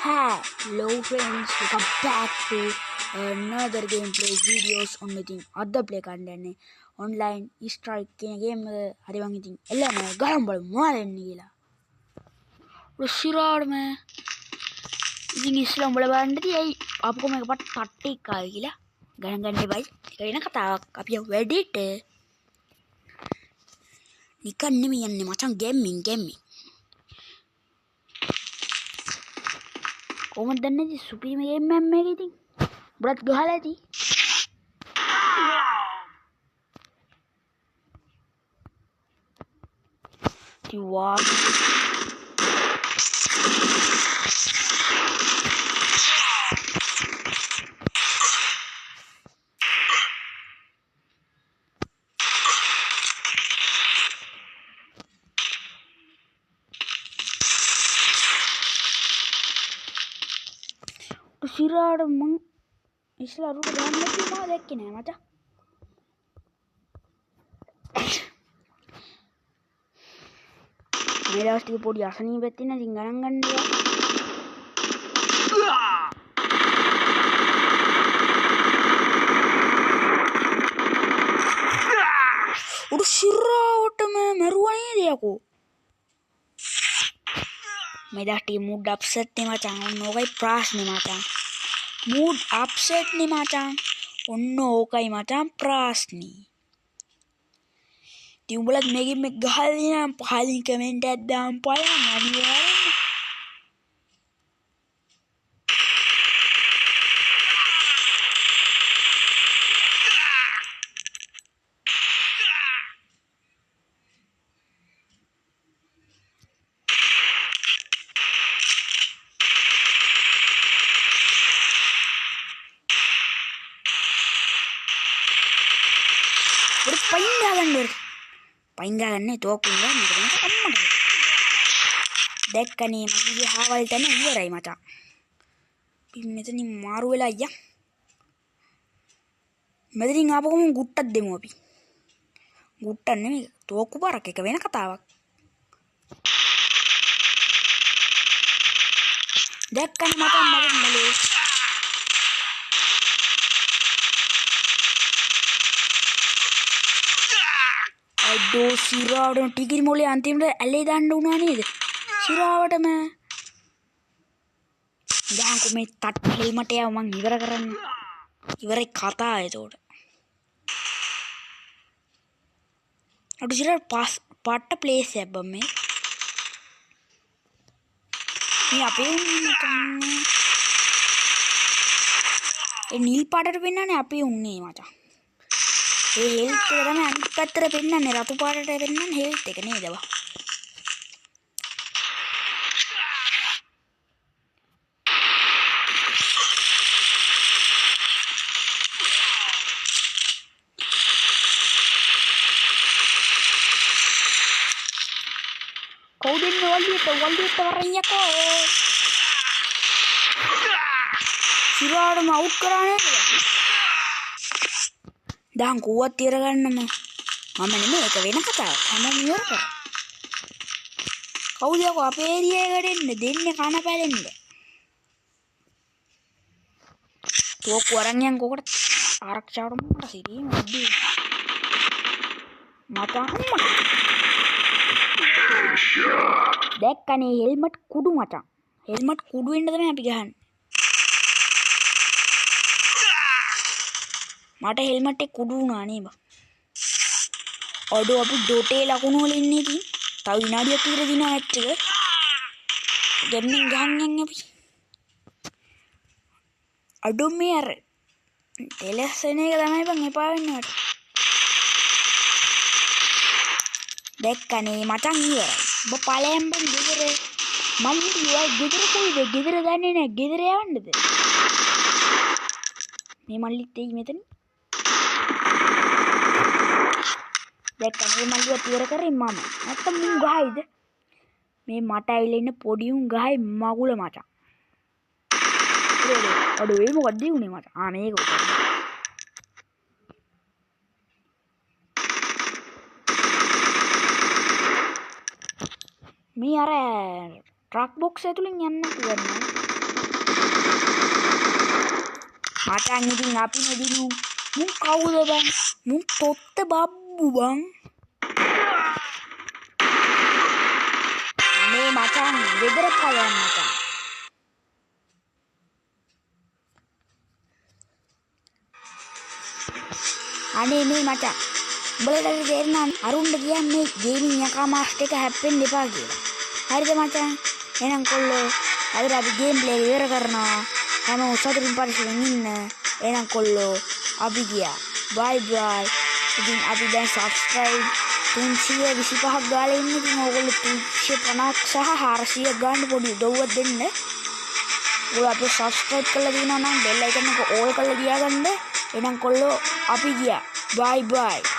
Hello friends, welcome back to another gameplay videos on meeting other play කණ්ඩන්නේ online strike කියන game එක හරි මං ඉතින් එළම ගහමු බලමු මොනවද එන්නේ කියලා. රුසිරාඩ් මේ ඉතින් ඉස්ලාම් වල බලන්නදී ඇයි අපකෝ මේක පට තට්ටි එකයි කියලා ගණන් ගන්න එපයි. ඒක වෙන කතාවක්. අපි වැඩිට නිකන් නෙමෙයි යන්නේ මචං ගේමින්. කොහොමද දන්නේ සුපිරිම ගේම් මම මේක ඉතින් බ්‍රත් ගහලා ඇති තිවා සිරාඩ මං ඉස්ලා රුට ගන්න කිව්වා දැක්කේ නෑ මචං. මේ දවස් ටික පොඩි අසනීපෙත් තියෙන ඉතින් ගණන් ගන්නවා. උඩ සිරාවට මරුවා නේද යකෝ. මේ දවස් ටික මූඩ් අප්සෙට් නේ මචං. ඔන්න ඕකයි ප්‍රශ්නේ මචං. mood upset nih macam onno okai macam pras nih diumbulat megi megalnya paling comment dan payah manian පයින්ගාගන්න තෝකුල්ලා මේකට අම්මට දැක්කනේ මගේ හාවල් තැන ඉවරයි මචං. අපි මෙතනින් මාරු වෙලා අයියා. මෙතනින් ආපුවම ගුට්ටක් දෙමු අපි. ගුට්ටක් නෙමෙයි තෝක්කු පාරක් එක වෙන කතාවක්. දැක්කනේ මචං මගේ මෙලේ අයිඩෝ සිරාවට ටිකිරි මොලේ අන්තිමට ඇලේ දාන්න වුණා නේද? සිරාවටම දාන්කෝ මේ තට් හෙල්මට යව මං ඉවර කරන්න. ඉවරයි කතාව එතකොට. අඩු සිරාවට පට්ට ප්ලේස් එකක් බම් මේ. මේ අපේ ඒ නිල් පාටට පෙන්නන්නේ අපේ උන්නේ මචං. ඒ හෙල්ත් එක තමයි අනිත් පැත්තට පෙන්නන්නේ රතු පාටට පෙන්නන්නේ හෙල්ත් එක නේද බා. කවුද ඉන්නේ වල්ලියට වරන් යකෝ. සිරාඩම අවුට් කරා නේද? දැන් කෝවත් තියර ගන්නම මම නෙමෙයි ඒක වෙන කතාවක්. හැමෝම ඉවර කරා. කවුද යකෝ අපේ ඒරියා එකට එන්න දෙන්නේ කන පැලෙන්න. තෝක්කු අරන් යන් කොකට ආරක්ෂාවට මොකට සිටීම වැඩි. මචං දැක්කනේ හෙල්මට් කුඩු මචං. හෙල්මට් කුඩු වෙන්න තමයි අපි ගහන්නේ. මට හෙල්මට් එක කුඩු වුණා නේ බා. අඩෝ අපි ඩොටේ ලකුණු වල ඉන්නේ ඉතින්. තව විනාඩියක් විතර දිනා මැච් එක. ගෙම්මින් ගහන් යන්නේ අපි. අඩෝ මේ අර ටෙලස් එන එක තමයි බං එපා වෙන්නේ මට. දැක්කනේ මචං ඉවරයි. ඔබ ඵලයන් බං ගෙදර. මල්ලි ඔය ගෙදර කොයිද? ගෙදර දන්නේ නැහැ. ගෙදර යවන්නද? මේ මල්ලිත් එයි මෙතන. දැක්කනේ මල්ලිවත් ඉවර කරේ මම. නැත්තම් මුන් ගහයිද? මේ මට ඇවිල්ලා ඉන්න පොඩි උන් ගහයි මගුල මචං. අඩෝ ඒ මොකක්ද උනේ මට? මේක උතන. මේ අර ට්‍රක් බොක්ස් ඇතුලින් යන්න පුළුවන්. මචං ඉතින් අපි නෙදිනු මුන් කවුද බං මුන් තොත්ත බබ්බු බං අනේ මචං ගෙදර පලයන් මචං අනේ මේ මචං උඹලට තේරෙනවා අරුණ්ඩ කියන්නේ ගේමින් යකා මාස්ටර් එක හැප්පෙන්න එපා කියලා හරිද මචං එහෙනම් කොල්ලෝ අද අපි ගේම් ප්ලේ ඉවර කරනවා හැමෝම සතුටින් පරිස්සමෙන් ඉන්න එහෙනම් කොල්ලෝ අපි ගියා බයි බයි ඉතින් අපි දැන් subscribe 325ක් ගාලා ඉන්නේ ඉතින් ඕගොල්ලෝ 350ක් සහ 400ක් ගන්න පොඩි උදව්වක් දෙන්න ඔයාලා අපේ subscribe කරලා දිනවා නම් bell icon එක all කරලා තියාගන්න එහෙනම් කොල්ලෝ අපි ගියා බයි බයි